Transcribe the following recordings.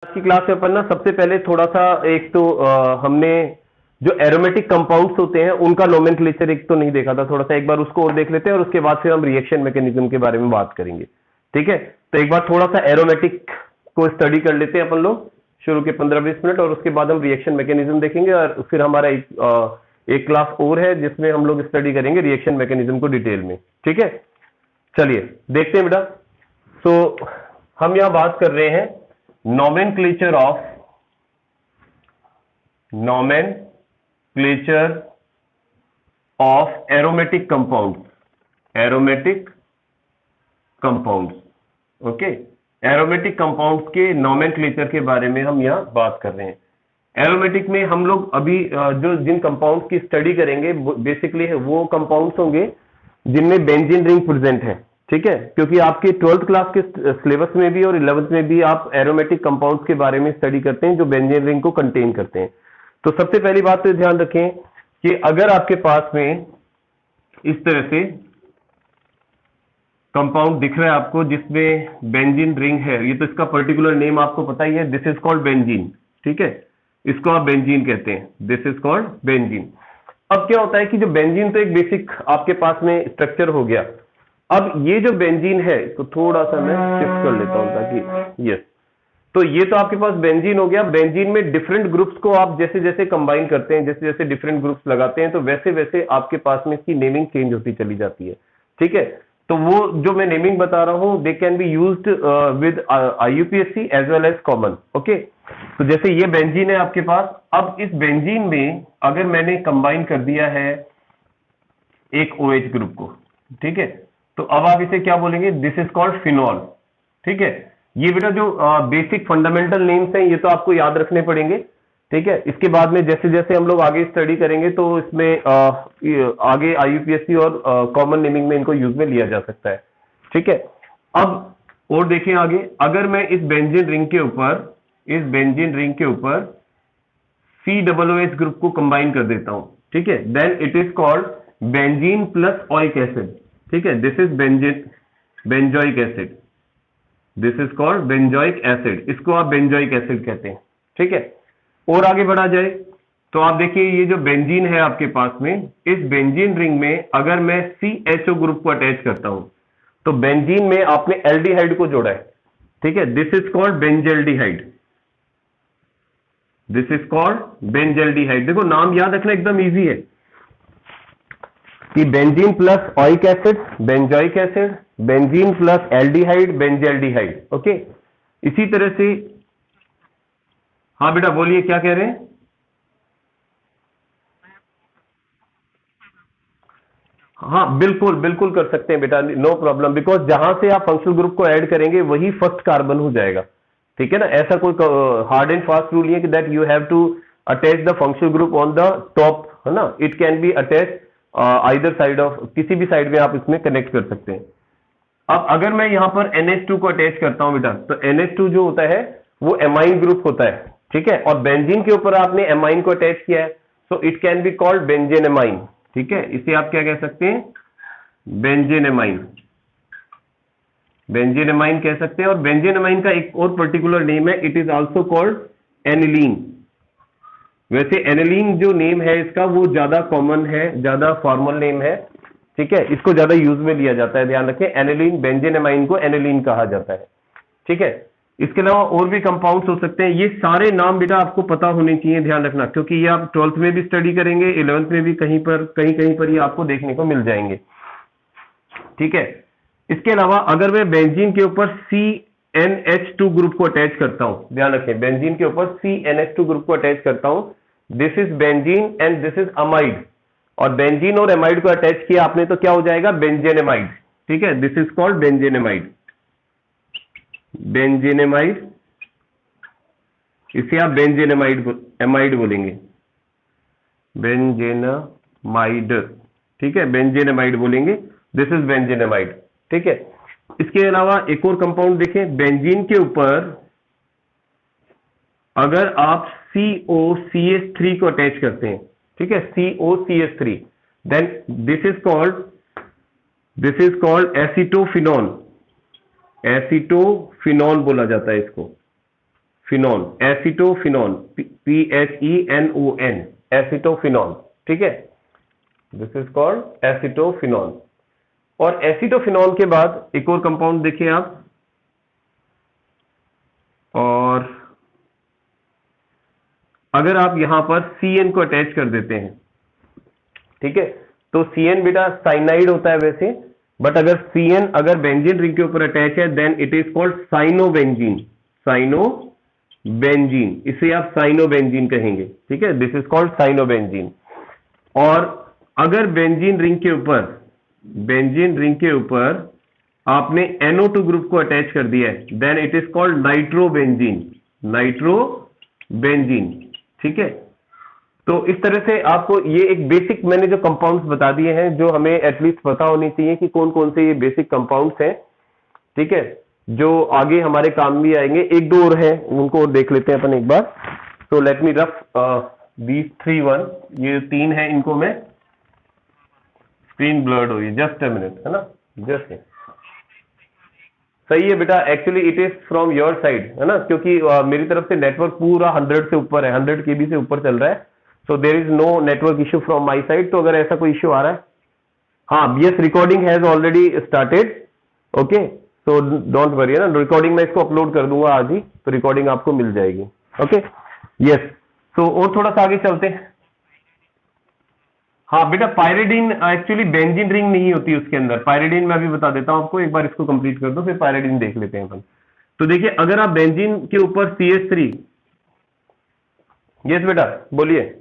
आज की क्लास में अपन ना सबसे पहले थोड़ा सा एक तो हमने जो एरोमेटिक कंपाउंड्स होते हैं उनका नोमेनक्लेचर एक तो नहीं देखा था, थोड़ा सा एक बार उसको और देख लेते हैं और उसके बाद फिर हम रिएक्शन मैकेनिज्म के बारे में बात करेंगे। ठीक है, तो एक बार थोड़ा सा एरोमेटिक को स्टडी कर लेते हैं अपन लोग शुरू के 15-20 मिनट, और उसके बाद हम रिएक्शन मैकेनिज्म देखेंगे और फिर हमारा एक क्लास और है जिसमें हम लोग स्टडी करेंगे रिएक्शन मैकेनिज्म को डिटेल में। ठीक है, चलिए देखते हैं बेटा। सो हम यहां बात कर रहे हैं nomenclature of aromatic compounds। Okay, aromatic compounds के नोमेनक्लेचर के बारे में हम यहाँ बात कर रहे हैं। एरोमेटिक में हम लोग अभी जो जिन कंपाउंड्स की स्टडी करेंगे बेसिकली वो कंपाउंड्स होंगे जिनमें बेंजीन रिंग प्रेजेंट है। ठीक है, क्योंकि आपके 12th क्लास के सिलेबस में भी और 11th में भी आप एरोमेटिक कंपाउंड्स के बारे में स्टडी करते हैं जो बेंजीन रिंग को कंटेन करते हैं। तो सबसे पहली बात तो ध्यान रखें कि अगर आपके पास में इस तरह से कंपाउंड दिख रहा है आपको जिसमें बेंजीन रिंग है, ये तो इसका पर्टिकुलर नेम आपको पता ही है, दिस इज कॉल्ड बेंजीन। ठीक है, इसको आप बेंजीन कहते हैं, दिस इज कॉल्ड बेंजीन। अब क्या होता है कि जो बेंजीन तो एक बेसिक आपके पास में स्ट्रक्चर हो गया। अब ये जो बेंजीन है इसको थोड़ा सा मैं शिफ्ट कर लेता हूं ताकि यस, तो ये तो आपके पास बेंजीन हो गया। बेंजीन में डिफरेंट ग्रुप्स को आप जैसे जैसे कंबाइन करते हैं, जैसे जैसे डिफरेंट ग्रुप्स लगाते हैं, तो वैसे वैसे आपके पास में इसकी नेमिंग चेंज होती चली जाती है। ठीक है, तो वो जो मैं नेमिंग बता रहा हूं they can be used with IUPAC as well as common. Okay, तो जैसे ये बेंजीन है आपके पास, अब इस बेंजीन में अगर मैंने कंबाइन कर दिया है एक OH ग्रुप को, ठीक है, तो अब आप इसे क्या बोलेंगे, दिस इज कॉल्ड फिनॉल। ठीक है, ये बेटा जो बेसिक फंडामेंटल नेम्स हैं ये तो आपको याद रखने पड़ेंगे। ठीक है, इसके बाद में जैसे जैसे हम लोग आगे स्टडी करेंगे तो इसमें आगे IUPAC और कॉमन नेमिंग में इनको यूज में लिया जा सकता है। ठीक है, अब और देखें आगे, अगर मैं इस बेंजीन रिंग के ऊपर COOH ग्रुप को कंबाइन कर देता हूं, ठीक है, then it is called benzene plus oic acid. ठीक है, this is benzoic acid, this is called benzoic acid, इसको आप बेंजोइक एसिड कहते हैं। ठीक है, और आगे बढ़ा जाए तो आप देखिए ये जो बेंजीन है आपके पास में, इस बेंजीन रिंग में अगर मैं CHO ग्रुप को अटैच करता हूं तो बेंजीन में आपने एल्डिहाइड को जोड़ा है। ठीक है, this is called benzaldehyde, this is called benzaldehyde. देखो नाम याद रखना एकदम इजी है कि benzene plus oic acid benzoic acid, benzene plus aldehyde benzaldehyde. Okay, इसी तरह से हाँ बेटा बोलिए क्या कह रहे हैं। हाँ बिल्कुल बिल्कुल कर सकते हैं बेटा, नो प्रॉब्लम, बिकॉज जहां से आप फंक्शनल ग्रुप को ऐड करेंगे वही फर्स्ट कार्बन हो जाएगा। ठीक है ना, ऐसा कोई हार्ड एंड फास्ट रूल नहीं है कि that you have to attach the functional group on the top, है ना, it can be attach either side of, किसी भी साइड में आप इसमें कनेक्ट कर सकते हैं। अब अगर मैं यहां पर NH2 को अटैच करता हूं बेटा, तो NH2 जो होता है वो एमाइन ग्रुप होता है। ठीक है, और बेंजीन के ऊपर आपने एमाइन को अटैच किया है, so it can be called benzene amine. ठीक है, इसे आप क्या कह सकते हैं, बेंजेन एमाइन, बेंजेन एमाइन कह सकते हैं। और बेंजेन एमाइन का एक और पर्टिकुलर नेम है, it is also called aniline. वैसे एनिलीन जो नेम है इसका वो ज्यादा कॉमन है, ज्यादा फॉर्मल नेम है। ठीक है, इसको ज्यादा यूज में लिया जाता है, ध्यान रखें, एनिलीन, बेंजेन एमाइन को एनिलीन कहा जाता है। ठीक है, इसके अलावा और भी कंपाउंड्स हो सकते हैं, ये सारे नाम बेटा आपको पता होने चाहिए, ध्यान रखना, क्योंकि ये आप 12th में भी स्टडी करेंगे, 11th में भी कहीं कहीं पर ये आपको देखने को मिल जाएंगे। ठीक है, इसके अलावा अगर मैं बेंजीन के ऊपर CnH2 ग्रुप को अटैच करता हूं, ध्यान रखें, बेंजीन के ऊपर CnH2 ग्रुप को अटैच करता हूं, this is benzene and this is amide, और बेंजीन और एमाइड को अटैच किया आपने तो क्या हो जाएगा, बेंजेनेमाइड। ठीक है, दिस इज कॉल्ड बेंजेनेमाइड, बेंजेनेमाइड, इसे आप एमाइड बोलेंगे, बेंजेनामाइड। ठीक है, बेंजेनेमाइड बोलेंगे, दिस इज बेंजेनेमाइड। ठीक है, इसके अलावा एक और कंपाउंड देखें, बेंजीन के ऊपर अगर आप COCH3 को अटैच करते हैं, ठीक है, COCH3, then this is called acetophenol, acetophenol बोला जाता है इसको, फिनॉन, एसिटोफिनॉन, PHENON, एसिटोफिनॉन, ठीक है, दिस इज कॉल्ड एसिटोफिनॉन। और एसिटोफिनॉन के बाद एक और कंपाउंड देखिए आप, और अगर आप यहां पर CN को अटैच कर देते हैं, ठीक है, तो CN बेटा साइनाइड होता है वैसे, बट अगर CN अगर बेंजीन रिंग के ऊपर अटैच है then it is called cyanobenzene, cyanobenzene, इसे आप साइनोबेंजीन कहेंगे, ठीक है, दिस इज कॉल्ड साइनोबेंजीन। और अगर बेंजीन रिंग के ऊपर आपने NO2 ग्रुप को अटैच कर दिया है then it is called nitrobenzene, nitrobenzene, ठीक है। तो इस तरह से आपको ये एक बेसिक मैंने जो कंपाउंड्स बता दिए हैं जो हमें एटलीस्ट पता होनी चाहिए कि कौन कौन से ये बेसिक कंपाउंड्स हैं, ठीक है, जो आगे हमारे काम भी आएंगे। एक दो और हैं उनको और देख लेते हैं अपन एक बार। So let me rough these 3 1, ये 3 है, इनको मैं स्क्रीन ब्लर्ड हुई, जस्ट अ मिनट, है ना, जस्ट सही है बेटा, actually it is from your side, है ना, क्योंकि मेरी तरफ से नेटवर्क पूरा 100 से ऊपर है, 100 KB से ऊपर चल रहा है, so there is no network issue from my side. तो अगर ऐसा कोई इश्यू आ रहा है, हाँ, yes, recording has already started, okay, so don't worry, है ना, रिकॉर्डिंग मैं इसको अपलोड कर दूंगा आज ही, तो रिकॉर्डिंग आपको मिल जाएगी, ओके, यस। सो और थोड़ा सा आगे चलते हैं। हाँ बेटा, पायरिडीन एक्चुअली बेंजीन रिंग नहीं होती उसके अंदर, पायरिडीन मैं अभी बता देता हूं आपको, एक बार इसको कंप्लीट कर दो फिर पायरिडीन देख लेते हैं अपन। तो देखिए, अगर आप बेंजीन के ऊपर CH3, यस बेटा बोलिए।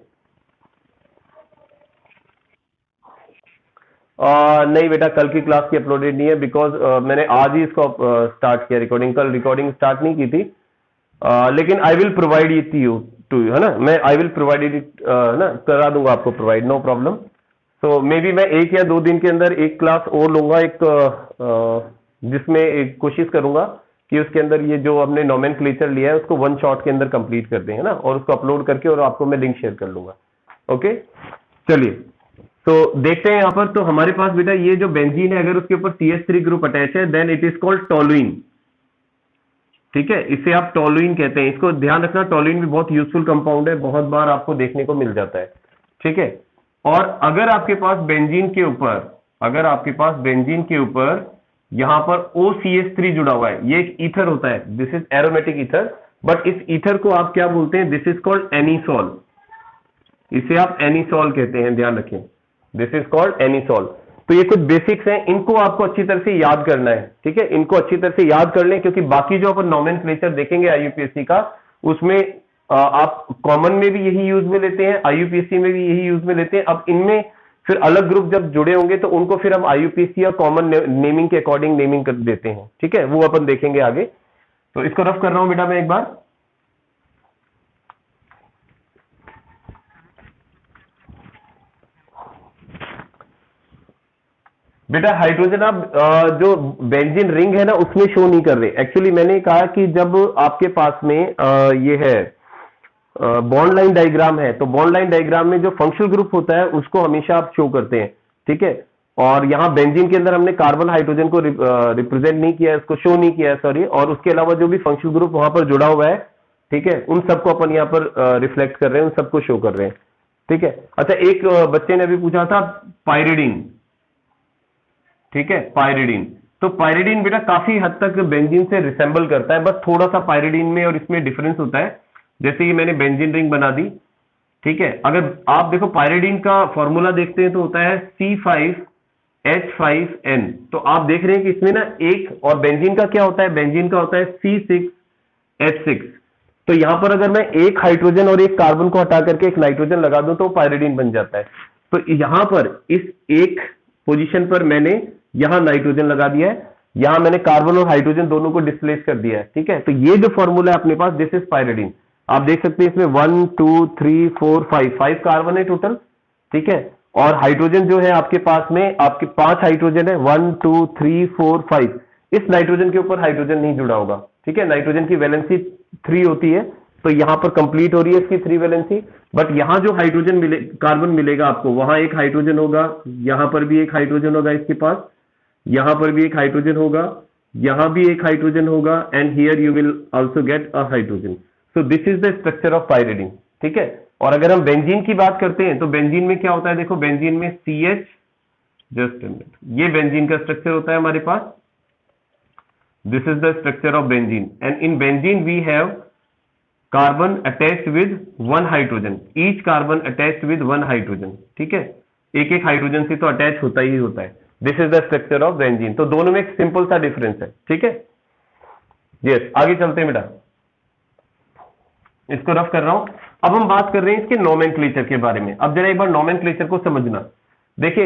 नहीं बेटा, कल की क्लास की अपलोडेड नहीं है, बिकॉज मैंने आज ही इसको स्टार्ट किया रिकॉर्डिंग, कल रिकॉर्डिंग स्टार्ट नहीं की थी, लेकिन I will provide it to you, है ना, मैं आई विल प्रोवाइड इट, ना, करा दूंगा आपको provide, no problem. So maybe मैं 1 या 2 दिन के अंदर एक क्लास और लूंगा, एक जिसमें एक कोशिश करूंगा कि उसके अंदर ये जो हमने नोमेनक्लेचर लिया है उसको 1 शॉट के अंदर कंप्लीट कर दें, है ना, और उसको अपलोड करके और आपको मैं लिंक शेयर कर लूंगा, ओके। चलिए, तो देखते हैं यहां पर, तो हमारे पास बेटा ये जो बेंजीन है, अगर उसके ऊपर CH3 ग्रुप अटैच है then it is called toluene, ठीक है, इसे आप टोलुइन कहते हैं। इसको ध्यान रखना, टोलुइन भी बहुत यूजफुल कंपाउंड है, बहुत बार आपको देखने को मिल जाता है, ठीक है। और अगर आपके पास बेंजीन के ऊपर यहां पर OCH3 जुड़ा हुआ है, ये एक ईथर होता है, this is aromatic ether, but इस ईथर को आप क्या बोलते हैं, दिस इज कॉल्ड एनिसोल, इसे आप एनिसोल कहते हैं, ध्यान रखें, दिस इज कॉल्ड एनिसोल। तो ये कुछ बेसिक्स हैं, इनको आपको अच्छी तरह से याद करना है, ठीक है, इनको अच्छी तरह से याद कर लें, क्योंकि बाकी जो अपन नोमेनक्लेचर देखेंगे IUPAC का, उसमें आप कॉमन में भी यही यूज में लेते हैं, IUPAC में भी यही यूज में लेते हैं। अब इनमें फिर अलग ग्रुप जब जुड़े होंगे तो उनको फिर हम IUPAC या कॉमन नेमिंग के अकॉर्डिंग नेमिंग कर देते हैं, ठीक है, वो अपन देखेंगे आगे। तो इसको रफ कर रहा हूं बेटा मैं एक बार। बेटा हाइड्रोजन आप जो बेंजीन रिंग है ना उसमें शो नहीं कर रहे, एक्चुअली मैंने कहा कि जब आपके पास में ये है बॉन्ड लाइन डायग्राम है, तो बॉन्ड लाइन डायग्राम में जो फंक्शनल ग्रुप होता है उसको हमेशा आप शो करते हैं, ठीक है। और यहाँ बेंजीन के अंदर हमने कार्बन हाइड्रोजन को रिप्रेजेंट नहीं किया है, उसको शो नहीं किया है, सॉरी, और उसके अलावा जो भी फंक्शनल ग्रुप वहां पर जुड़ा हुआ है, ठीक है, उन सबको अपन यहाँ पर रिफ्लेक्ट कर रहे हैं, उन सबको शो कर रहे हैं, ठीक है। अच्छा, एक बच्चे ने अभी पूछा था पायरिडीन, ठीक है, पायरिडीन, तो पायरिडीन बेटा काफी हद तक बेंजीन से रिसेंबल करता है, बस थोड़ा सा पायरिडीन में और इसमें डिफरेंस होता है। जैसे कि मैंने बेंजीन रिंग बना दी, ठीक है, अगर आप देखो पायरिडीन का फॉर्मूला देखते हैं तो होता है C5H5N, तो आप देख रहे हैं कि इसमें ना एक, और बेंजीन का क्या होता है, बेंजीन का होता है C6H6, तो यहां पर अगर मैं एक हाइड्रोजन और एक कार्बन को हटा करके एक नाइट्रोजन लगा दूं तो पायरिडीन बन जाता है। तो यहां पर इस एक पोजीशन पर मैंने यहां नाइट्रोजन लगा दिया है, यहां मैंने कार्बन और हाइड्रोजन दोनों को डिस्प्लेस कर दिया है, ठीक है। तो ये जो फॉर्मूला है अपने पास, दिस इज पायरिडीन, आप देख सकते हैं इसमें 1 2 3 4 5 कार्बन है टोटल, ठीक है, और हाइड्रोजन जो है आपके पास में आपके 5 हाइड्रोजन है, 1 2 3 4 5, इस नाइट्रोजन के ऊपर हाइड्रोजन नहीं जुड़ा होगा, ठीक है, नाइट्रोजन की वैलेंसी 3 होती है, तो यहां पर कंप्लीट हो रही है इसकी 3 वैलेंसी, बट यहां जो हाइड्रोजन कार्बन मिलेगा आपको, वहां एक हाइड्रोजन होगा, यहां पर भी एक हाइड्रोजन होगा इसके पास, यहां पर भी एक हाइड्रोजन होगा, यहां भी एक हाइड्रोजन होगा, and here you will also get a hydrogen. So this is the structure of pyridine, ठीक है। और अगर हम बेंजीन की बात करते हैं तो बेंजीन में क्या होता है, देखो बेंजीन में CH, जस्ट ये बेंजीन का स्ट्रक्चर होता है हमारे पास। This is the structure of benzene and in benzene we have carbon attached with 1 hydrogen, each carbon attached with 1 hydrogen, ठीक है। एक एक हाइड्रोजन से तो अटैच होता ही होता है। This is the structure of benzene. तो दोनों में एक सिंपल सा डिफरेंस है, ठीक है। यस, आगे चलते हैं बेटा, इसको रफ कर रहा हूं। अब हम बात कर रहे हैं इसके नोमेनक्लेचर के बारे में। अब जरा एक बार नोमेनक्लेचर को समझना। देखिए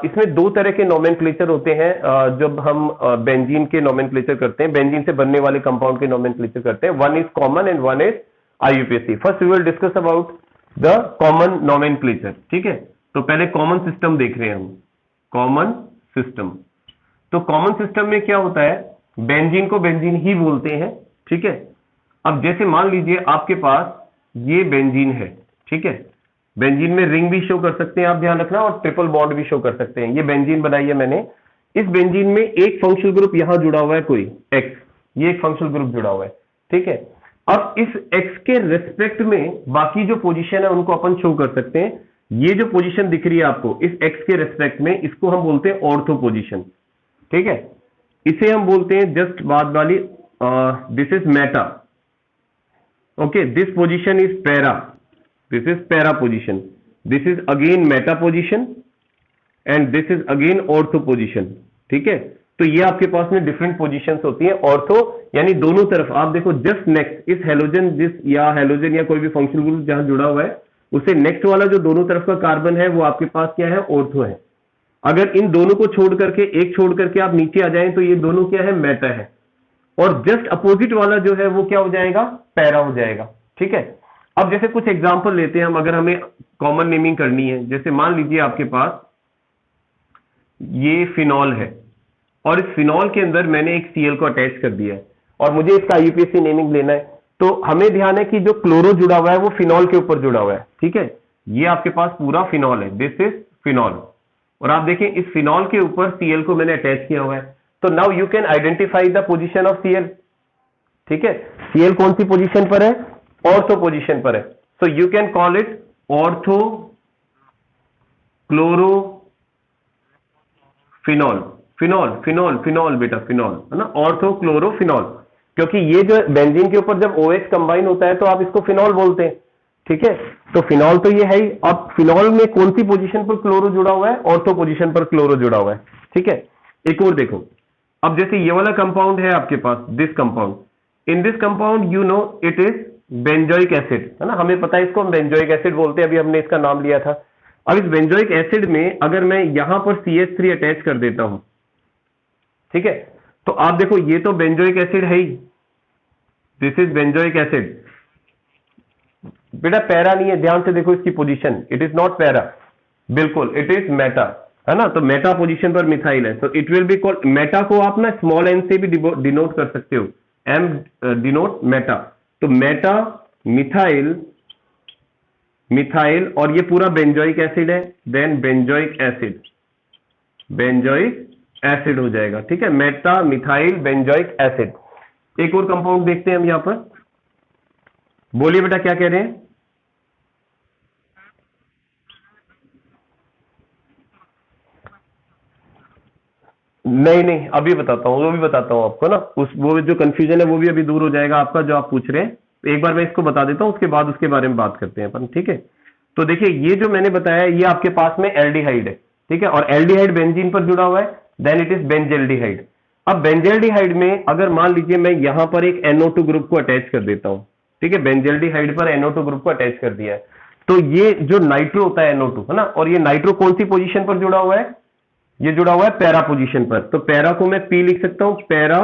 इसमें दो तरह के नोमेनक्लेचर होते हैं जब हम बेंजीन के नोमेनक्लेचर करते हैं, बेंजीन से बनने वाले कंपाउंड के नोमेनक्लेचर करते हैं। One is common and one is IUPAC। First we will discuss about the common nomenclature, ठीक है। तो पहले कॉमन सिस्टम देख रहे हैं हम, कॉमन सिस्टम। तो कॉमन सिस्टम में क्या होता है, बेंजीन को बेंजीन ही बोलते हैं, ठीक है। अब जैसे मान लीजिए आपके पास ये बेंजीन है, ठीक है। बेंजीन में रिंग भी शो कर सकते हैं आप, ध्यान रखना, और ट्रिपल बॉन्ड भी शो कर सकते हैं। ये बेंजीन बनाई है मैंने। इस बेंजीन में एक फंक्शनल ग्रुप यहां जुड़ा हुआ है, कोई X, ये एक फंक्शनल ग्रुप जुड़ा हुआ है, ठीक है। अब इस X के रेस्पेक्ट में बाकी जो पोजीशन है उनको अपन शो कर सकते हैं। ये जो पोजीशन दिख रही है आपको इस X के रेस्पेक्ट में, इसको हम बोलते हैं ऑर्थो पोजीशन, ठीक है। इसे हम बोलते हैं जस्ट बाद वाली, this is Meta, okay. This position is para, this is para position, this is again Meta position and this is again ortho position, ठीक है। तो ये आपके पास में डिफरेंट पोजीशंस होती हैं। ऑर्थो यानी दोनों तरफ, आप देखो जस्ट नेक्स्ट इस हेलोजन, जिस या हेलोजन या कोई भी फंक्शनल ग्रुप जहां जुड़ा हुआ है, उससे नेक्स्ट वाला जो दोनों तरफ का कार्बन है वो आपके पास क्या है, ऑर्थो है। अगर इन दोनों को छोड़ करके, एक छोड़ करके आप नीचे आ जाएं तो ये दोनों क्या है, मेटा है। और जस्ट अपोजिट वाला जो है वो क्या हो जाएगा, पैरा हो जाएगा, ठीक है। अब जैसे कुछ एग्जांपल लेते हैं हम, अगर हमें कॉमन नेमिंग करनी है। जैसे मान लीजिए आपके पास ये फिनॉल है और इस फिनॉल के अंदर मैंने एक Cl को अटैच कर दिया है और मुझे इसका IUPAC नेमिंग लेना है। तो हमें ध्यान है कि जो क्लोरो जुड़ा हुआ है वो फिनॉल के ऊपर जुड़ा हुआ है, ठीक है। ये आपके पास पूरा फिनॉल है, दिस इज फिनॉल। और आप देखें इस फिनॉल के ऊपर Cl को मैंने अटैच किया हुआ है। तो now you can identify the position of Cl, ठीक है। Cl कौन सी पोजीशन पर है, ऑर्थो पोजीशन पर है। So you can call it ortho chloro phenol, phenol phenol phenol बेटा, फिनॉल है ना, ऑर्थो क्लोरो फिनॉल। क्योंकि ये जो बेंजीन के ऊपर जब OH कंबाइन होता है तो आप इसको फिनॉल बोलते हैं, ठीक है। तो फिनॉल तो ये है ही। अब फिनॉल में कौन सी पोजीशन पर क्लोरो जुड़ा हुआ है, ऑर्थो पोजीशन पर क्लोरो जुड़ा हुआ है, ठीक है। एक और देखो, अब जैसे ये वाला कंपाउंड है आपके पास, this compound, in this compound you know it is benzoic acid, है ना। हमें पता है इसको हम बेंजोइक एसिड बोलते हैं, अभी हमने इसका नाम लिया था। अब इस बेंजोइक एसिड में अगर मैं यहां पर CH3 अटैच कर देता हूं, ठीक है, तो आप देखो ये तो बेंजोइक एसिड है ही, दिस इज बेंजोइक एसिड। बेटा पैरा नहीं है, ध्यान से देखो इसकी position, it is not para, बिल्कुल इट इज मेटा, है ना। तो मेटा पोजीशन पर मिथाइल है, तो it will be called Meta. को आप ना स्मॉल n से भी डिनोट कर सकते हो, M डिनोट मेटा। तो मेटा मिथाइल, मिथाइल, और ये पूरा बेंजोइक एसिड है, then benzoic acid, benzoic acid हो जाएगा, ठीक है। Meta methyl benzoic acid. एक और कंपाउंड देखते हैं हम यहां पर, बोलिए बेटा क्या कह रहे हैं। नहीं नहीं, अभी बताता हूँ, वो भी बताता हूँ आपको ना, उस वो जो कंफ्यूजन है वो भी अभी दूर हो जाएगा आपका, जो आप पूछ रहे हैं। तो एक बार मैं इसको बता देता हूँ, उसके बाद उसके बारे में बात करते हैं अपन, ठीक है। तो देखिए ये जो मैंने बताया ये आपके पास में एल्डिहाइड है, ठीक है, और एल्डिहाइड बेंजीन पर जुड़ा हुआ है, देन इट इज बेंजेल्डिहाइड। अब बेंजेल्डिहाइड में अगर मान लीजिए मैं यहां पर एक NO2 ग्रुप को अटैच कर देता हूं, ठीक है, बेंजेल्डिहाइड पर NO2 ग्रुप को अटैच कर दिया है, तो ये जो नाइट्रो होता है NO2, है ना, और ये नाइट्रो कौन सी पोजीशन पर जुड़ा हुआ है, ये जुड़ा हुआ है पैरा पोजीशन पर। तो पैरा को मैं P लिख सकता हूं, para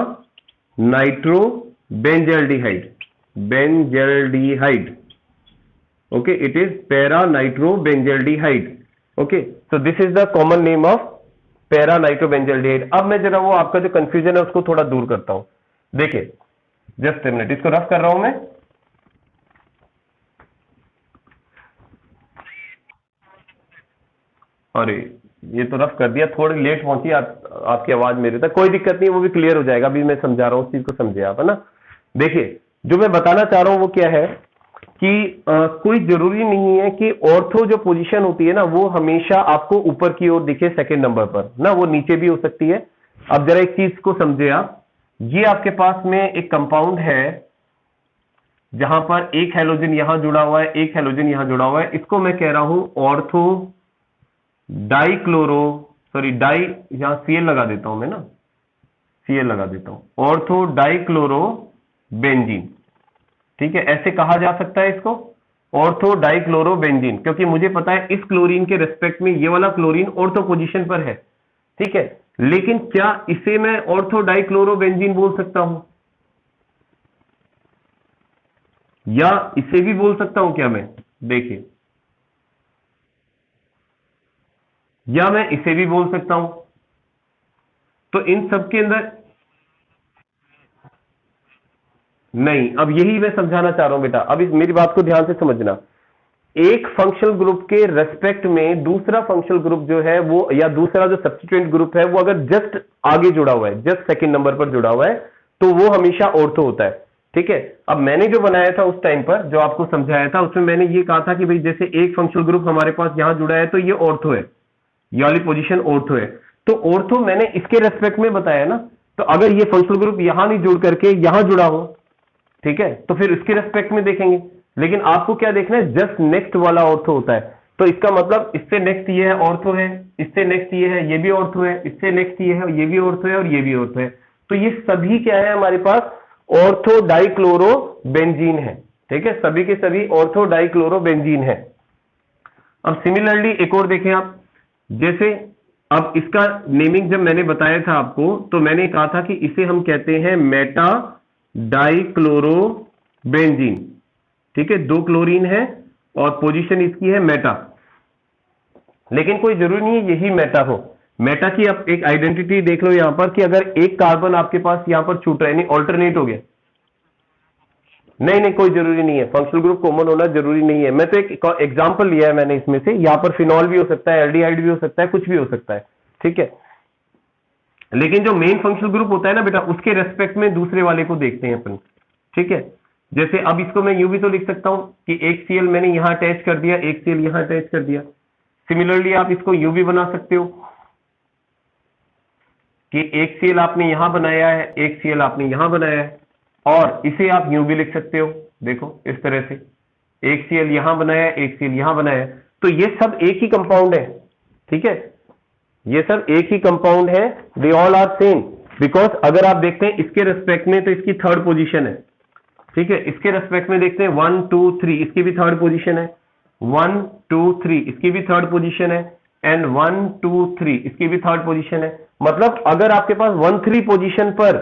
nitro benzaldehyde, benzaldehyde, okay, it is para nitro benzaldehyde, okay. So this is the common name of para nitro benzaldehyde. अब मैं जरा वो आपका जो कंफ्यूजन है उसको थोड़ा दूर करता हूं। देखिए जस्ट ए मिनट, इसको रफ कर रहा हूं मैं। अरे ये तो रफ कर दिया, थोड़ी लेट पहुंची आपकी आवाज मेरे तक, कोई दिक्कत नहीं, वो भी क्लियर हो जाएगा। अभी मैं समझा रहा हूं, उस चीज को समझे आप, है ना। देखिए जो मैं बताना चाह रहा हूं वो क्या है कि कोई जरूरी नहीं है कि ऑर्थो जो पोजीशन होती है ना वो हमेशा आपको ऊपर की ओर दिखे सेकंड नंबर पर ना, वो नीचे भी हो सकती है। अब जरा एक चीज को समझे आप, ये आपके पास में एक कंपाउंड है जहां पर एक हैलोजन यहां जुड़ा हुआ है, एक हैलोजन यहां जुड़ा हुआ है, इसको मैं कह रहा हूं ऑर्थो डाइक्लोरो, सॉरी डाई, यहां सीएल लगा देता हूं मैं ना, सीएल लगा देता हूं, ऑर्थो डाइक्लोरो बेंजीन। ठीक है, ऐसे कहा जा सकता है इसको, ऑर्थो डाइक्लोरो बेंजीन, क्योंकि मुझे पता है इस क्लोरीन के रेस्पेक्ट में ये वाला क्लोरीन ऑर्थो पोजीशन पर है। ठीक है, लेकिन क्या इसे मैं ऑर्थो डाइक्लोरो बेंजीन बोल सकता हूं, या इसे भी बोल सकता हूं क्या मैं, देखिए, या मैं इसे भी बोल सकता हूं। तो इन सब के अंदर नहीं, अब यही मैं समझाना चाह रहा हूं बेटा, अब मेरी बात को ध्यान से समझना। एक फंक्शनल ग्रुप के रेस्पेक्ट में दूसरा फंक्शनल ग्रुप जो है वो, या दूसरा जो सब्स्टिट्यूएंट ग्रुप है वो अगर जस्ट आगे जुड़ा हुआ है, जस्ट सेकंड नंबर पर जुड़ा हुआ है, तो वो हमेशा ऑर्थो होता है। ठीक है, अब मैंने जो बनाया था उस टाइम पर, जो आपको समझाया था, उसमें मैंने ये कहा था कि भाई जैसे एक फंक्शनल ग्रुप हमारे पास यहां जुड़ा है तो ये ऑर्थो है, ये वाली पोजीशन ऑर्थो है। तो ऑर्थो मैंने इसके रेस्पेक्ट में बताया ना, तो अगर ये फंक्शनल ग्रुप यहां नहीं जुड़ करके यहां जुड़ा हो, ठीक है, तो फिर इसके रेस्पेक्ट में देखेंगे। लेकिन आपको क्या देखना है, जस्ट नेक्स्ट वाला ऑर्थो होता है। तो इसका मतलब इससे नेक्स्ट ये है ऑर्थो है, इससे नेक्स्ट ये है ये भी ऑर्थो है, इससे नेक्स्ट ये है ये भी ऑर्थो है और ये भी ऑर्थो है। तो ये सभी क्या है हमारे पास, ऑर्थो डाइक्लोरो बेंजीन है। ठीक है, सभी के सभी ऑर्थो डाइक्लोरो बेंजीन है। अब सिमिलरली एक और देखें आप, जैसे अब इसका नेमिंग जब मैंने बताया था आपको, तो मैंने कहा था कि इसे हम कहते हैं मेटा डाइक्लोरो बेंजीन। ठीक है, दो क्लोरीन है और पोजीशन इसकी है मेटा, लेकिन कोई जरूरी नहीं है यही मेटा हो। मेटा की आप एक आइडेंटिटी देख लो यहां पर, कि अगर एक कार्बन आपके पास यहां पर छूट रहा है, यानी ऑल्टरनेट हो गया, नहीं नहीं कोई जरूरी नहीं है, फंक्शनल ग्रुप कॉमन होना जरूरी नहीं है। मैं तो एक एग्जांपल लिया है मैंने इसमें से, यहां पर फिनॉल भी हो सकता है, एल्डिहाइड भी हो सकता है, कुछ भी हो सकता है। ठीक है, लेकिन जो मेन फंक्शनल ग्रुप होता है ना बेटा, उसके रेस्पेक्ट में दूसरे वाले को देखते हैं अपन। ठीक है, जैसे अब इसको मैं यूं भी तो लिख सकता हूं कि एक सीएल मैंने यहां अटैच कर दिया, एक सीएल यहां अटैच कर दिया। सिमिलरली आप इसको यूं भी बना सकते हो कि एक सीएल आपने यहां बनाया है, एक सीएल आपने यहां बनाया है, और इसे आप यूं भी लिख सकते हो, देखो इस तरह से, एक सीएल यहां बनाया है, एक सीएल यहां बनाया है, तो ये सब एक ही कंपाउंड है। ठीक है, ये सब एक ही कंपाउंड है, they all are same, because अगर आप देखते हैं इसके रेस्पेक्ट में तो इसकी थर्ड पोजीशन है। ठीक है, इसके रेस्पेक्ट में देखते हैं 1 2 3, इसकी भी थर्ड पोजीशन है, 1 2 3 इसकी भी थर्ड पोजीशन है, एंड 1 2 3 इसकी भी थर्ड पोजीशन है। मतलब अगर आपके पास 1 3 पोजीशन पर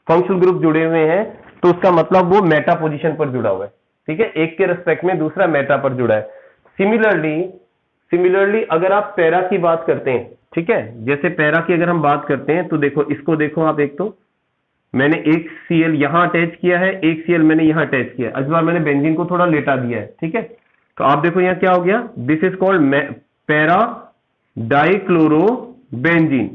फंक्शनल ग्रुप जुड़े हुए हैं तो उसका मतलब वो मेटा पोजीशन पर जुड़ा हुआ है। ठीक है, एक के रेस्पेक्ट में दूसरा मेटा पर जुड़ा है। सिमिलरली अगर आप पैरा की बात करते हैं, ठीक है, जैसे पैरा की अगर हम बात करते हैं तो देखो, इसको देखो आप, एक तो मैंने एक सीएल यहां अटैच किया है, एक सीएल मैंने यहां अटैच किया है, इस बार मैंने बेंजीन को थोड़ा लेटा दिया है। ठीक है, तो आप देखो यहां क्या हो गया, this is called para dichloro benzene,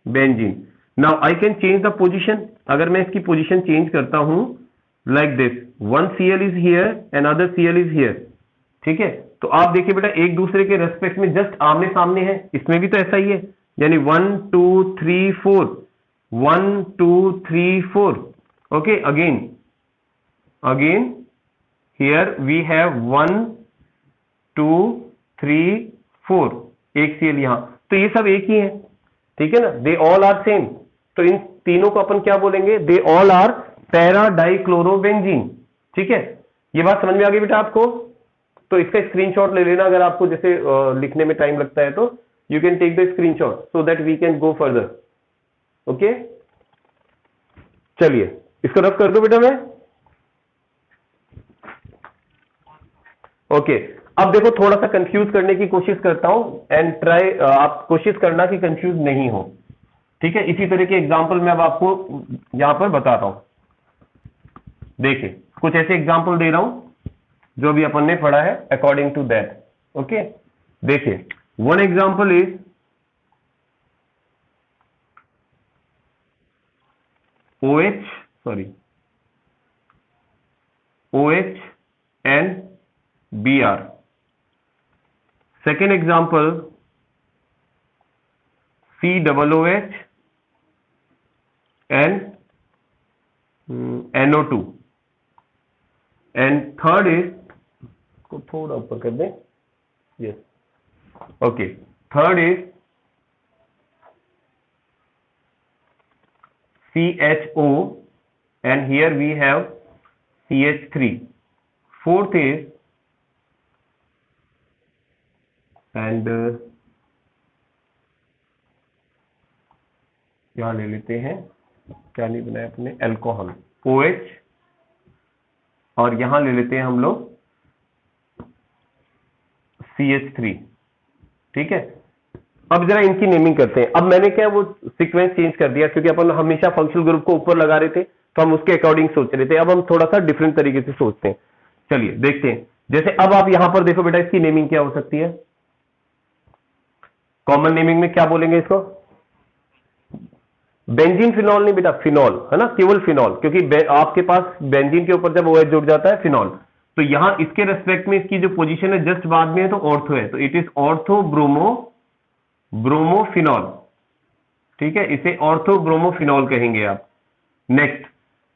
benzene. Now I can change the position, अगर मैं इसकी पोजीशन चेंज करता हूं like this, one C L is here and other C L is here. ठीक है, तो आप देखिए बेटा एक दूसरे के रेस्पेक्ट में जस्ट आमने सामने है, इसमें भी तो ऐसा ही है, यानी 1 2 3 4, 1 2 3 4। Okay, again here we have 1 2 3 4, एक सीएल यहां, तो ये सब एक ही है। ठीक है ना, दे ऑल आर सेम। तो इन तीनों को अपन क्या बोलेंगे, they all are para dichlorobenzene. ठीक है, ये बात समझ में आ गई बेटा आपको? तो इसका स्क्रीनशॉट ले लेना, अगर आपको जैसे लिखने में टाइम लगता है तो you can take the screenshot so that we can go further. Okay, चलिए इसको रफ कर दो बेटा मैं। ओके, अब देखो थोड़ा सा कंफ्यूज करने की कोशिश करता हूं, एंड ट्राई, आप कोशिश करना कि कंफ्यूज नहीं हो। ठीक है, इसी तरह के एग्जाम्पल मैं अब आपको यहां पर बता रहा हूं। देखिए कुछ ऐसे एग्जाम्पल दे रहा हूं जो अभी अपन ने पढ़ा है अकॉर्डिंग टू दैट। ओके, देखिए one example is OH, sorry OH and Br. Second example, COOH and NO2. And third is, को थोड़ा ऊपर कर दें, yes, okay, third is CHO and here we have CH3. Fourth is, and यहां ले लेते हैं, क्या नहीं बनाया अपने, अल्कोहल, OH, और यहां ले लेते हैं हम लोग CH3, ठीक है। अब जरा इनकी नेमिंग करते हैं। अब मैंने क्या वो सीक्वेंस चेंज कर दिया, क्योंकि अपन हमेशा फंक्शनल ग्रुप को ऊपर लगा रहे थे, तो हम उसके अकॉर्डिंग सोच रहे थे। अब हम थोड़ा सा डिफरेंट तरीके से सोचते हैं। चलिए देखते हैं। जैसे अब आप यहां पर देखो बेटा, इसकी नेमिंग क्या हो सकती है। कॉमन नेमिंग में क्या बोलेंगे इसको? बेंजीन फिनॉल नहीं बेटा, फिनॉल है ना, केवल फिनॉल, क्योंकि आपके पास बेंजीन के ऊपर जब OH जुड़ जाता है फिनॉल, तो यहां इसके रेस्पेक्ट में इसकी जो पोजीशन है जस्ट बाद में है, तो ऑर्थो है, तो इट इज ऑर्थो ब्रोमोफिनॉल, ठीक है, इसे ऑर्थो ब्रोमोफिनॉल कहेंगे आप। नेक्स्ट,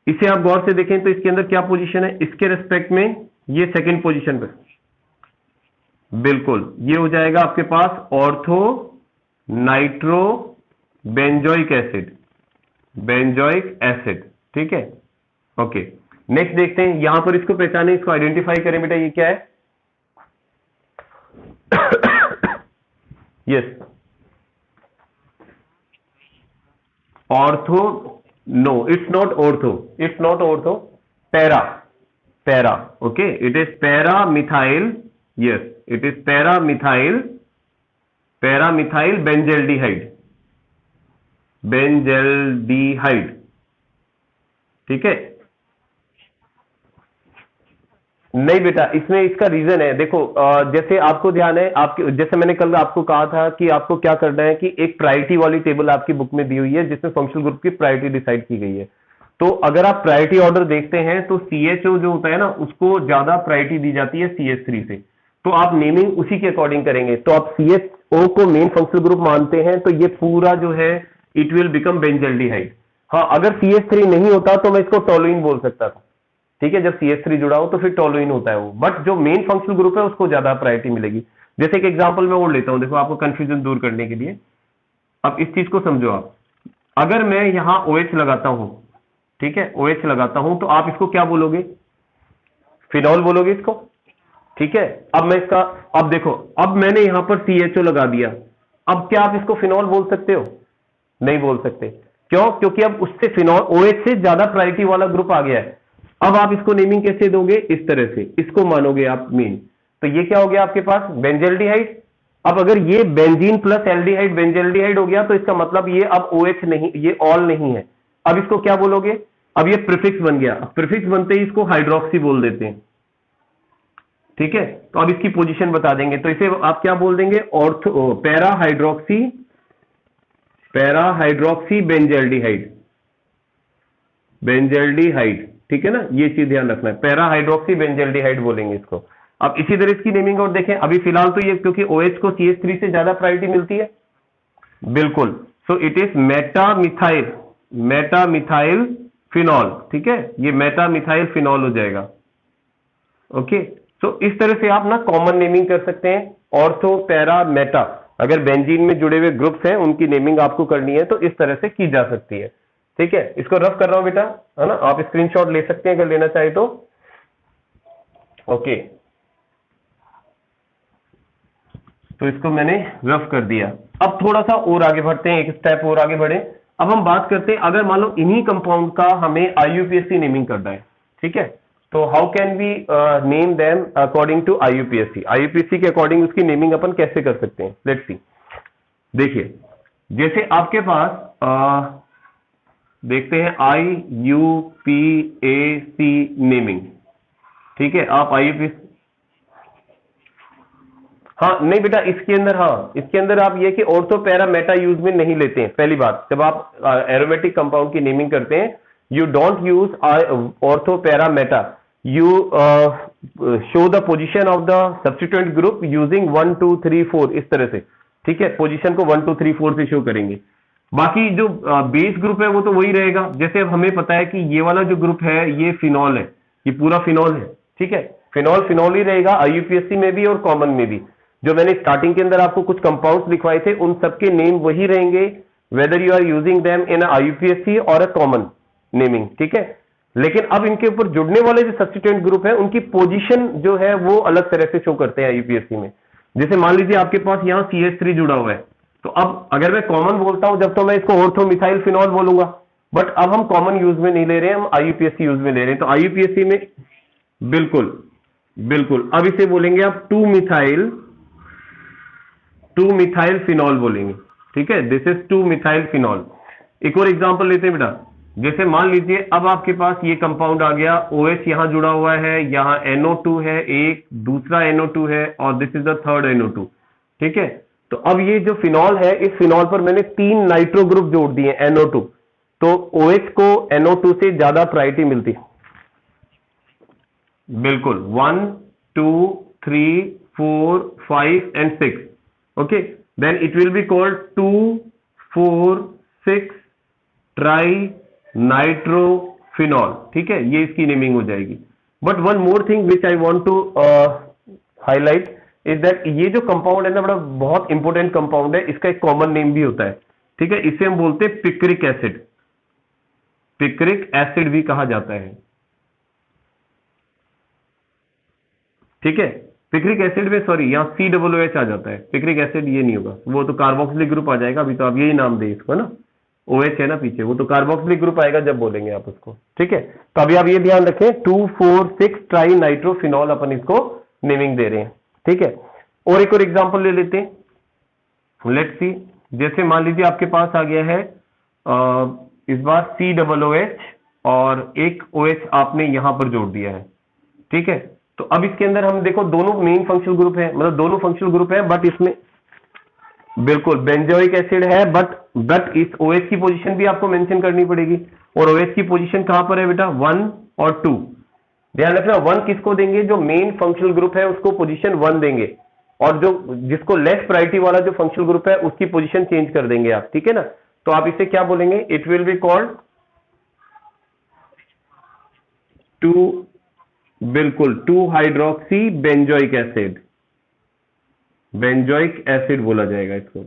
इसे आप गौर से देखें तो इसके अंदर क्या पोजीशन है, इसके रेस्पेक्ट में ये सेकंड पोजीशन पे, बिल्कुल ये हो जाएगा आपके पास ऑर्थो नाइट्रो बेंजोइक एसिड, ठीक है, ओके। नेक्स्ट देखते हैं, यहां पर इसको पहचाने, इसको आइडेंटिफाई करें बेटा, ये क्या है? Yes, ortho, no it's not ortho, para, okay, it is para methyl, yes it is para methyl benzaldehyde, ठीक है। नहीं बेटा, इसमें इसका रीजन है, देखो जैसे आपको ध्यान है, आपके जैसे मैंने कल आपको कहा था कि आपको क्या करना है कि एक प्रायोरिटी वाली टेबल आपकी बुक में दी हुई है जिसमें फंक्शनल ग्रुप की प्रायोरिटी डिसाइड की गई है। तो अगर आप प्रायोरिटी ऑर्डर देखते हैं तो CHO जो होता है ना, उसको ज्यादा प्रायोरिटी दी जाती है CH3 से, तो आप नेमिंग उसी के अकॉर्डिंग करेंगे। तो आप CHO को मेन फंक्शनल ग्रुप मानते हैं तो ये पूरा जो है इट विल बिकम बेंजेल्डिहाइड। हाँ, अगर CH3 नहीं होता तो मैं इसको टोलुइन बोल सकता था, ठीक है, जब CH3 जुड़ा हो तो फिर टोलुइन होता है वो, बट जो मेन फंक्शनल ग्रुप है उसको ज्यादा प्रायोरिटी मिलेगी। जैसे एक एग्जांपल मैं और लेता हूं, देखो आपको कंफ्यूजन दूर करने के लिए। अब इस चीज को समझो आप, अगर मैं यहां OH लगाता हूं, ठीक है, OH लगाता हूं, तो आप इसको क्या बोलोगे? फिनॉल बोलोगे इसको, ठीक है। अब मैं इसका, अब देखो, अब मैंने यहां पर CHO लगा दिया, अब क्या आप इसको फिनॉल बोल सकते हो? नहीं बोल सकते। क्यों? क्योंकि अब उससे फिनॉल, OH से ज्यादा प्रायोरिटी वाला ग्रुप आ गया है। अब आप इसको नेमिंग कैसे दोगे? इस तरह से इसको मानोगे आप मेन, तो ये क्या हो गया आपके पास? बेंजेल्डिहाइड। अब अगर ये बेंजीन प्लस एल्डिहाइड बेंजेल्डिहाइड हो गया तो इसका मतलब ये अब OH नहीं, ये ऑल नहीं है। अब इसको क्या बोलोगे? अब ये प्रीफिक्स बन गया। प्रीफिक्स बनते ही इसको हाइड्रोक्सी बोल देते हैं, ठीक है। तो अब इसकी पोजीशन बता देंगे, तो इसे आप क्या बोल देंगे? ऑर्थो पैरा हाइड्रोक्सी बेंजेल्डिहाइड, ठीक है ना, ये चीज ध्यान रखना है, पैरा हाइड्रोक्सी बेंजेल्डिहाइड बोलेंगे इसको। अब इसी तरह इसकी नेमिंग और देखें। अभी फिलहाल तो ये, क्योंकि OH को CH3 से ज्यादा प्रायोरिटी मिलती है, बिल्कुल, सो इट इज मेटामिथाइल फिनॉल, ठीक है, ये मेटामिथाइल फिनॉल हो जाएगा, ओके। सो इस तरह से आप ना कॉमन नेमिंग कर सकते हैं, ऑर्थो, पैरा, मेटा। अगर बेंजीन में जुड़े हुए ग्रुप्स हैं उनकी नेमिंग आपको करनी है तो इस तरह से की जा सकती है, ठीक है। इसको रफ कर रहा हूं बेटा, है ना, आप स्क्रीनशॉट ले सकते हैं अगर लेना चाहे तो, ओके। तो इसको मैंने रफ कर दिया। अब थोड़ा सा और आगे बढ़ते हैं, एक स्टेप और आगे बढ़े। अब हम बात करते हैं, अगर मान लो इन्हीं कंपाउंड का हमें IUPAC नेमिंग करना है, ठीक है, तो how can we name them according to IUPAC के अकॉर्डिंग उसकी नेमिंग अपन कैसे कर सकते हैं? Let's see. देखिए, जैसे आपके पास देखते हैं IUPAC नेमिंग, ठीक है, आप IUPAC, हाँ नहीं बेटा, इसके अंदर, हाँ इसके अंदर आप ये कि ऑर्थो, पैरा, मेटा यूज में नहीं लेते हैं। पहली बात, जब आप एरोमेटिक कंपाउंड की नेमिंग करते हैं, you don't use ortho, para, Meta, you show the position of the substituent group using 1 2 3 4 इस तरह से, ठीक है, पोजीशन को 1 2 3 4 से शो करेंगे। बाकी जो बेस ग्रुप है वो तो वही रहेगा। जैसे अब हमें पता है कि ये वाला जो ग्रुप है ये फिनॉल है, ये पूरा फिनॉल है, ठीक है, फिनॉल फिनॉल ही रहेगा आईयूपीएससी में भी और कॉमन में भी। जो मैंने स्टार्टिंग के अंदर आपको कुछ कंपाउंड्स लिखवाए थे उन सबके नेम वही रहेंगे, whether you are using them in IUPAC और अ कॉमन नेमिंग, ठीक है। लेकिन अब इनके ऊपर जुड़ने वाले जो सब्स्टिट्यूएंट ग्रुप है उनकी पोजीशन जो है वो अलग तरह से शो करते हैं आईयूपीएससी में। जैसे मान लीजिए आपके पास यहाँ CH3 जुड़ा हुआ है, तो अब अगर मैं कॉमन बोलता हूं जब तो मैं इसको ऑर्थोमिथाइल फिनॉल बोलूंगा, बट अब हम कॉमन यूज में नहीं ले रहे हैं, हम आईयूपीएससी यूज में ले रहे हैं। तो आईयूपीएससी में बिल्कुल बिल्कुल अब इसे बोलेंगे आप 2 मिथाइल फिनॉल बोलेंगे, ठीक है, दिस इज 2 मिथाइल फिनॉल। एक और एग्जांपल लेते हैं बेटा। जैसे मान लीजिए अब आपके पास ये कंपाउंड आ गया, OH यहां जुड़ा हुआ है, यहां NO2 है, एक दूसरा NO2 है और this is the third NO2, ठीक है। तो अब ये जो फिनॉल है, इस फिनॉल पर मैंने 3 नाइट्रो ग्रुप जोड़ दिए NO2, तो OH को NO2 से ज्यादा प्रायोरिटी मिलती है। बिल्कुल 1 2 3 4 5 and 6, okay, then it will be called 2 4 6 trinitrophenol, ठीक है, ये इसकी नेमिंग हो जाएगी। But one more thing which I want to highlight is that ये जो कंपाउंड है ना बड़ा बहुत इंपॉर्टेंट कंपाउंड है, इसका एक कॉमन नेम भी होता है, ठीक है, इसे हम बोलते हैं पिक्रिक एसिड। पिक्रिक एसिड भी कहा जाता है, ठीक है। पिक्रिक एसिड में सॉरी यहाँ COOH आ जाता है, पिक्रिक एसिड ये नहीं होगा, वो तो कार्बोक्सिलिक ग्रुप आ जाएगा। अभी तो आप यही नाम दे इसको ना, OH है ना पीछे, वो तो कार्बोक्सिलिक ग्रुप आएगा जब बोलेंगे आप उसको, ठीक है। तो अभी आप ये ध्यान रखें 2 4 6 ट्राई नाइट्रोफिनॉल अपन इसको नेमिंग दे रहे हैं, ठीक है। और एक और एग्जांपल ले लेते हैं, लेट्स सी। जैसे मान लीजिए आपके पास आ गया है इस बार COOH और एक OH आपने यहां पर जोड़ दिया है, ठीक है। तो अब इसके अंदर हम देखो दोनों मेन फंक्शनल ग्रुप है, मतलब दोनों फंक्शनल ग्रुप है, बट इसमें बिल्कुल बेंजोइक एसिड है, बट इस OH की पोजीशन भी आपको मेंशन करनी पड़ेगी। और OH की पोजीशन कहां पर है बेटा, 1 और 2। ध्यान रखना 1 किसको देंगे, जो मेन फंक्शनल ग्रुप है उसको पोजीशन 1 देंगे, और जो जिसको लेस प्रायोरिटी वाला जो फंक्शनल ग्रुप है उसकी पोजीशन चेंज कर देंगे आप, ठीक है ना। तो आप इसे क्या बोलेंगे, इट विल बी कॉल्ड 2 बिल्कुल 2 hydroxy benzoic acid, benzoic acid बोला जाएगा इसको,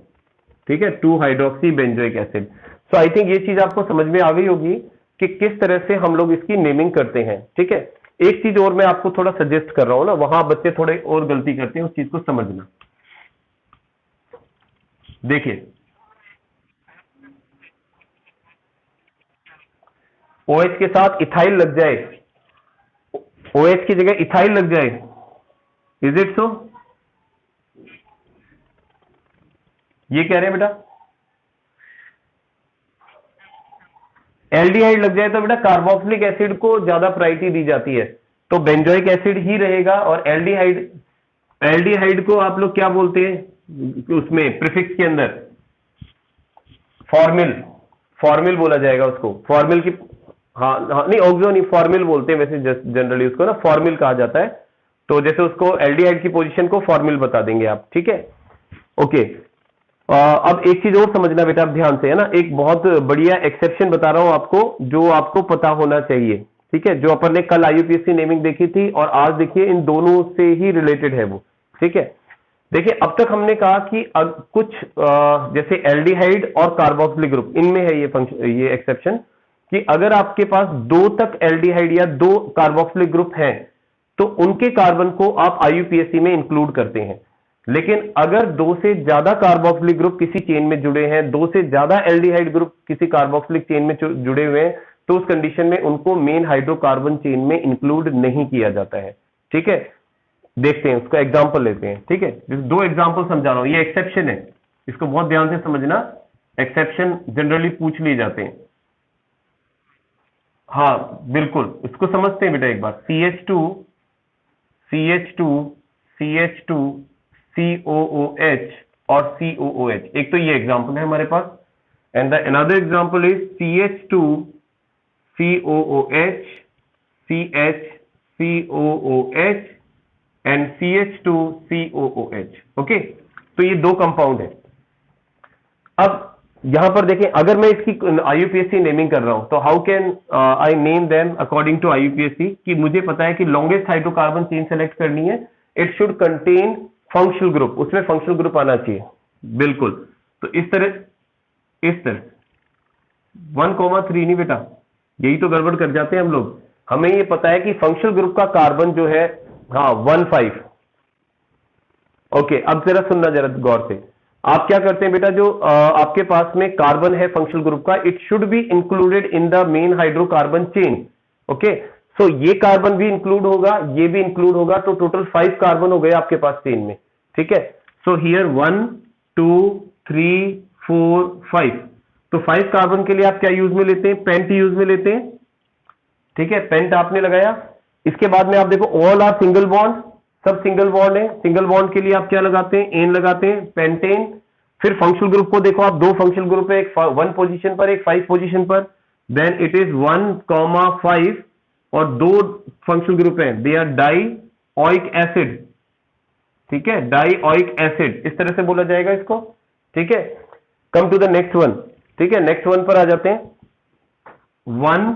ठीक है, 2 hydroxy benzoic acid. So I think ये चीज आपको समझ में आ गई होगी कि किस तरह से हम लोग इसकी नेमिंग करते हैं, ठीक है। एक चीज और मैं आपको थोड़ा सजेस्ट कर रहा हूं ना, वहां बच्चे थोड़े और गलती करते हैं, उस चीज को समझना। देखिए OH के साथ इथाइल लग जाए, OH की जगह इथाइल लग जाए, इज इट सो? ये कह रहे हैं बेटा एल्डिहाइड लग जाए तो बेटा कार्बोक्सिलिक एसिड को ज्यादा प्रायोरिटी दी जाती है, तो बेंजोइक एसिड ही रहेगा। और एल्डिहाइड को आप लोग क्या बोलते हैं उसमें प्रीफिक्स के अंदर, फॉर्मिल बोला जाएगा उसको, फॉर्मिल की, हाँ नहीं ऑक्सो नहीं, फॉर्मिल बोलते हैं वैसे जनरली उसको ना, फॉर्मिल कहा जाता है। तो जैसे उसको एल्डिहाइड की पोजीशन को फॉर्मिल बता देंगे आप, ठीक है, ओके। अब एक चीज और समझना बेटा आप ध्यान से, है ना, एक बहुत बढ़िया एक्सेप्शन बता रहा हूं आपको जो आपको पता होना चाहिए, ठीक है, जो अपन ने कल आईयूपीएससी नेमिंग देखी थी और आज देखिए इन दोनों से ही रिलेटेड है वो, ठीक है। देखिए अब तक हमने कहा कि कुछ जैसे एल्डिहाइड और कार्बोक्सिलिक ग्रुप, इनमें है ये एक्सेप्शन कि अगर आपके पास 2 तक एल्डिहाइड या 2 कार्बोक्सिलिक ग्रुप हैं तो उनके कार्बन को आप आईयूपीएससी में इंक्लूड करते हैं। लेकिन अगर 2 से ज्यादा कार्बोक्सिलिक ग्रुप किसी चेन में जुड़े हैं, 2 से ज्यादा एल्डिहाइड ग्रुप किसी कार्बोक्सिलिक चेन में जुड़े हुए हैं, तो उस कंडीशन में उनको मेन हाइड्रोकार्बन चेन में इंक्लूड नहीं किया जाता है, ठीक है। देखते हैं उसका एग्जांपल लेते हैं, ठीक है। 2 एग्जांपल समझा रहा हूं, ये एक्सेप्शन है, इसको बहुत ध्यान से समझना, एक्सेप्शन जनरली पूछ लिए जाते हैं। हाँ बिल्कुल, इसको समझते हैं बेटा एक बार, CH2 COOH और COOH, एक तो ये एग्जांपल है हमारे पास, and the another example is CH2 COOH COOH and CH2COOH। Okay, तो ये दो कंपाउंड है। अब यहां पर देखें, अगर मैं इसकी IUPAC नेमिंग कर रहा हूं तो how can I name them according to IUPAC, कि मुझे पता है कि लॉन्गेस्ट हाइड्रोकार्बन चेन सेलेक्ट करनी है, it should contain functional group, उसमें फंक्शनल ग्रुप आना चाहिए। बिल्कुल, तो इस तरह 1,3 नहीं बेटा, यही तो गड़बड़ कर जाते हैं हम लोग। हमें ये पता है कि फंक्शनल ग्रुप का कार्बन जो है, हाँ 1,5। ओके, अब जरा सुनना जरा गौर से। आप क्या करते हैं बेटा, जो आपके पास में कार्बन है फंक्शनल ग्रुप का, it should be included in the main hydrocarbon chain. Okay, so ये कार्बन भी इंक्लूड होगा, ये भी इंक्लूड होगा, तो टोटल 5 कार्बन हो गए आपके पास चेन में। ठीक है, सो हियर 1 2 3 4 5। तो 5 कार्बन के लिए आप क्या यूज में लेते हैं, पेंट यूज में लेते हैं। ठीक है, पेंट आपने लगाया। इसके बाद में आप देखो ऑल आर सिंगल बॉन्ड, सब सिंगल बॉन्ड है। सिंगल बॉन्ड के लिए आप क्या लगाते हैं, एन लगाते हैं, पेंटेन। फिर फंक्शनल ग्रुप को देखो आप, दो फंक्शनल ग्रुप है, एक 1 पोजीशन पर, एक 5 पोजीशन पर, देन इट इज 1,5 और दो फंक्शनल ग्रुप है, they are dioic acid. ठीक है, डाई ऑइक एसिड, इस तरह से बोला जाएगा इसको। ठीक है, come to the next one. ठीक है, नेक्स्ट वन पर आ जाते हैं। 1,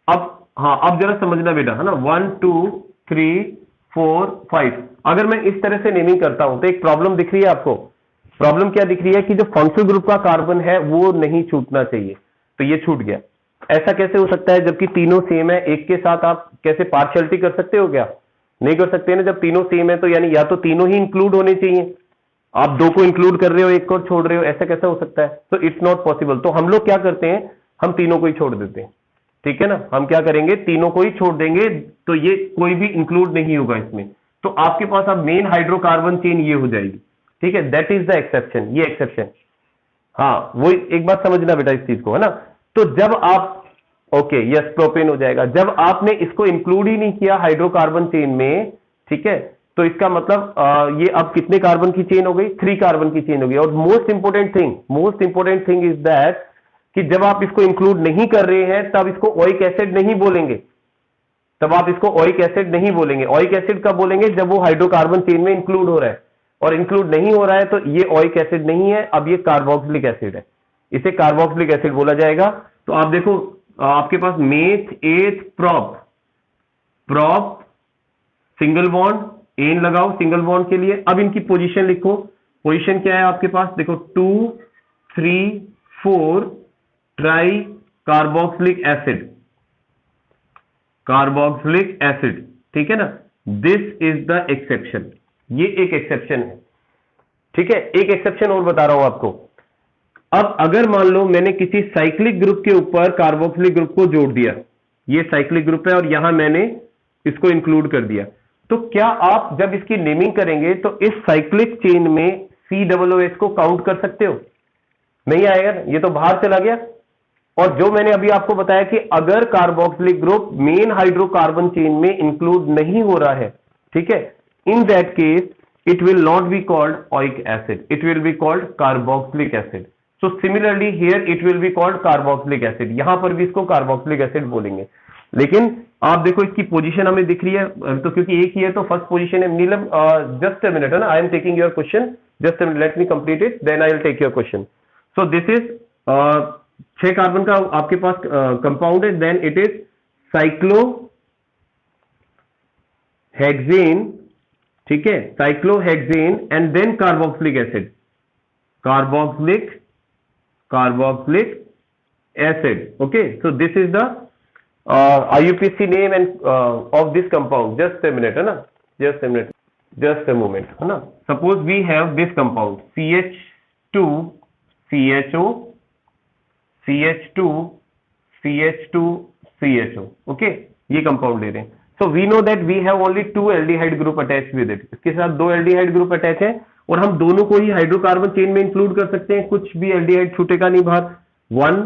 अब हाँ, अब जरा समझना बेटा, है ना, 1 2 3 4 5। अगर मैं इस तरह से नेमिंग करता हूं तो एक प्रॉब्लम दिख रही है आपको। प्रॉब्लम क्या दिख रही है कि जो फंक्शनल ग्रुप का कार्बन है वो नहीं छूटना चाहिए, तो ये छूट गया। ऐसा कैसे हो सकता है, जबकि तीनों सेम है, एक के साथ आप कैसे पार्शियलिटी कर सकते हो क्या, नहीं कर सकते ना। जब तीनों सेम है तो यानी या तो तीनों ही इंक्लूड होने चाहिए, आप दो को इंक्लूड कर रहे हो, एक को छोड़ रहे हो, ऐसा कैसे हो सकता है, तो इट्स नॉट पॉसिबल। तो हम लोग क्या करते हैं, हम तीनों को ही छोड़ देते हैं। ठीक है ना, हम क्या करेंगे, तीनों को ही छोड़ देंगे, तो ये कोई भी इंक्लूड नहीं होगा इसमें। तो आपके पास अब मेन हाइड्रोकार्बन चेन ये हो जाएगी। ठीक है, दैट इज द एक्सेप्शन, ये एक्सेप्शन। हाँ, वो एक बात समझना बेटा इस चीज को, है ना। तो जब आप, ओके यस, प्रोपेन हो जाएगा। जब आपने इसको इंक्लूड ही नहीं किया हाइड्रोकार्बन चेन में, ठीक है, तो इसका मतलब ये अब कितने कार्बन की चेन हो गई, 3 कार्बन की चेन हो गई। और most important thing is that कि जब आप इसको इंक्लूड नहीं कर रहे हैं तब इसको ओइक एसिड नहीं बोलेंगे, तब आप इसको ओइक एसिड नहीं बोलेंगे। ओइक एसिड कब बोलेंगे, जब वो हाइड्रोकार्बन चेन में इंक्लूड हो रहा है, और इंक्लूड नहीं हो रहा है तो ये ओइक एसिड नहीं है, अब ये कार्बोक्सिलिक एसिड है, इसे कार्बोक्सिलिक एसिड बोला जाएगा। तो आप देखो आपके पास meth, eth, prop single bond, N लगाओ सिंगल बॉन्ड के लिए। अब इनकी पोजीशन लिखो, पोजीशन क्या है आपके पास, देखो 2 3 4 try carboxylic acid, carboxylic acid. ठीक है ना, दिस इज द एक्सेप्शन, ये एक एक्सेप्शन है। ठीक है, एक एक्सेप्शन और बता रहा हूं आपको। अब अगर मान लो मैंने किसी साइक्लिक ग्रुप के ऊपर कार्बोक्सिलिक ग्रुप को जोड़ दिया, ये साइक्लिक ग्रुप है और यहां मैंने इसको इंक्लूड कर दिया, तो क्या आप जब इसकी नेमिंग करेंगे तो इस साइक्लिक चेन में COOH को काउंट कर सकते हो, नहीं आएगा, ये तो बाहर चला गया। और जो मैंने अभी आपको बताया कि अगर carboxylic group main hydrocarbon chain में इंक्लूड नहीं हो रहा है, ठीक है, in that case it will not be called oic acid, it will be called carboxylic acid. So similarly here it will be called carboxylic acid, यहां पर भी इसको कार्बोक्सिलिक एसिड बोलेंगे। लेकिन आप देखो इसकी पोजीशन हमें दिख रही है, तो क्योंकि एक ही है तो फर्स्ट पोजीशन है। नीलम जस्ट अ मिनट, है ना, I am taking your question, just a minute, let me complete it, then I will take your question. So this is 6 carbon का आपके पास कंपाउंड है, देन इट इज साइक्लोहेक्सेन, ठीक है, cyclohexane and then carboxylic acid, carboxylic acid. Okay, so this is the IUPAC name and of this compound. Just a minute, है ना, just a minute, just a moment, है ना। Suppose we have this compound CH2 CHO CH2 CH2 CHO, okay, ये compound ले रहे हैं। So we know that we have only 2 aldehyde group attached with it, इसके साथ 2 aldehyde group attach है और हम दोनों को ही हाइड्रोकार्बन चेन में इंक्लूड कर सकते हैं, कुछ भी एल्डिहाइड छूटेगा नहीं बाहर। 1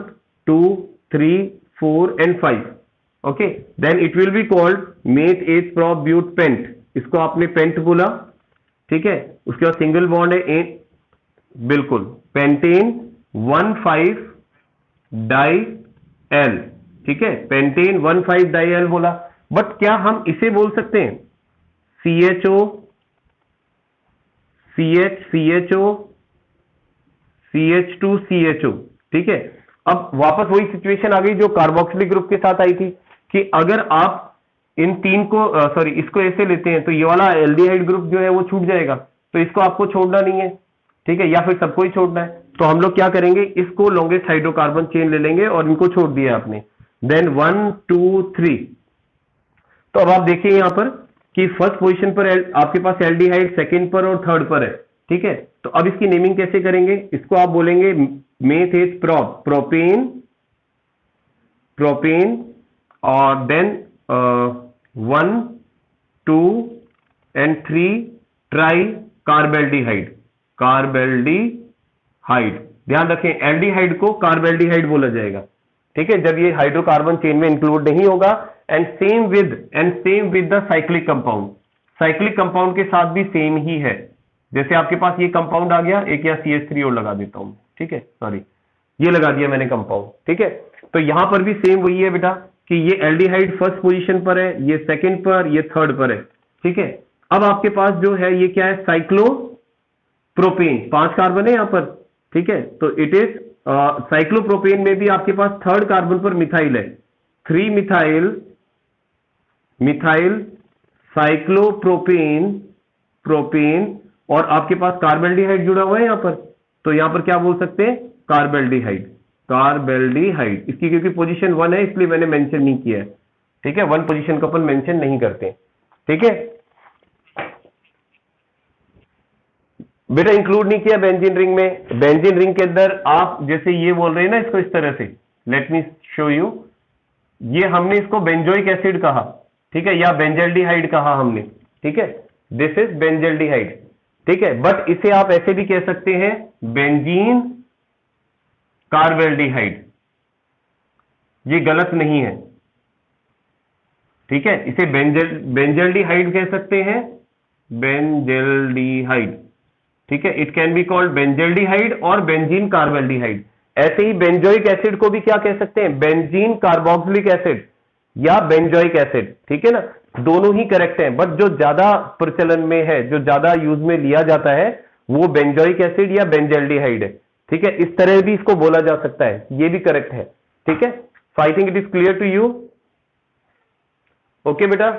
2 3 4 and 5, okay, then it will be called meth, eth, prop, but, pent, इसको आपने पेंट बोला। ठीक है, उसके बाद सिंगल बॉन्ड है बिल्कुल, पेंटेन 1,5 डाई एल, ठीक है, पेंटेन 1,5 डाई एल बोला। बट क्या हम इसे बोल सकते हैं CHO CHCHO CH2CHO, ठीक है। अब वापस वही सिचुएशन आ गई जो कार्बोक्सिलिक ग्रुप के साथ आई थी कि अगर आप इन तीन को सॉरी इसको ऐसे लेते हैं तो ये वाला एल्डिहाइड ग्रुप जो है वो छूट जाएगा, तो इसको आपको छोड़ना नहीं है, ठीक है, या फिर सबको ही छोड़ना है। तो हम लोग क्या करेंगे, इसको लॉन्गेस्ट हाइड्रोकार्बन चेन ले लेंगे और इनको छोड़ दिया आपने, देन 1 2 3। तो अब आप देखिए यहां पर कि फर्स्ट पोजीशन पर आपके पास एल्डिहाइड, सेकंड पर और थर्ड पर है, ठीक है। तो अब इसकी नेमिंग कैसे करेंगे, इसको आप बोलेंगे मेथ इज प्रोपेन प्रोपेन और then 1 2 and 3 tricarbaldehyde carbaldehyde. ध्यान रखें एल्डिहाइड को कार्बेल्डिहाइड बोला जाएगा, ठीक है, जब ये हाइड्रोकार्बन चेन में इंक्लूड नहीं होगा। And same with the cyclic compound, cyclic compound के साथ भी सेम ही है। जैसे आपके पास ये कंपाउंड आ गया, एक या CH3 और लगा देता हूं, ठीक है, सॉरी ये लगा दिया मैंने कंपाउंड, ठीक है। तो यहां पर भी सेम वही है बेटा कि ये एल्डिहाइड फर्स्ट पोजीशन पर है, ये सेकंड पर, ये थर्ड पर है, ठीक है। अब आपके पास जो है ये क्या है, साइक्लोप्रोपेन, 5 कार्बन है यहां पर, ठीक है। तो इट इज साइक्लोप्रोपेन में भी आपके पास थर्ड कार्बन पर मिथाइल है, 3 मिथाइल साइक्लोप्रोपेन प्रोपेन, और आपके पास कार्बेल्डिहाइड जुड़ा हुआ है यहां पर, तो यहां पर क्या बोल सकते हैं, कार्बेल्डिहाइड इसकी क्योंकि पोजीशन 1 है इसलिए मैंने मेंशन नहीं किया है, ठीक है, 1 पोजीशन को अपन मेंशन नहीं करते, ठीक है बेटा। इंक्लूड नहीं किया बेंजीन रिंग में। बेंजीन रिंग के अंदर आप जैसे ये बोल रहे हैं ना इसको इस तरह से, लेट मी शो यू, ये हमने इसको बेंजोइक एसिड कहा, ठीक है, या बेंजल्डिहाइड कहा हमने, ठीक है, दिस इज बेंजल्डिहाइड, ठीक है। बट इसे आप ऐसे भी कह सकते हैं बेंजीन कार्बेल्डिहाइड, ये गलत नहीं है, ठीक है, इसे बेंजल्डिहाइड कह सकते हैं, बेंजल्डिहाइड, ठीक है। It can be called benzaldehyde और बेंजीन कार्बेल्डिहाइड। ऐसे ही बेंजोइक एसिड को भी क्या कह सकते हैं, बेंजीन कार्बोक्सिलिक एसिड या बेंजोइक एसिड, ठीक है ना, दोनों ही करेक्ट हैं। बट जो ज्यादा प्रचलन में है, जो ज्यादा यूज में लिया जाता है, वो बेंजोइक एसिड या बेंजल्डिहाइड है, ठीक है। इस तरह भी इसको बोला जा सकता है, ये भी करेक्ट है, ठीक है। So I think it is clear to you, okay बेटा।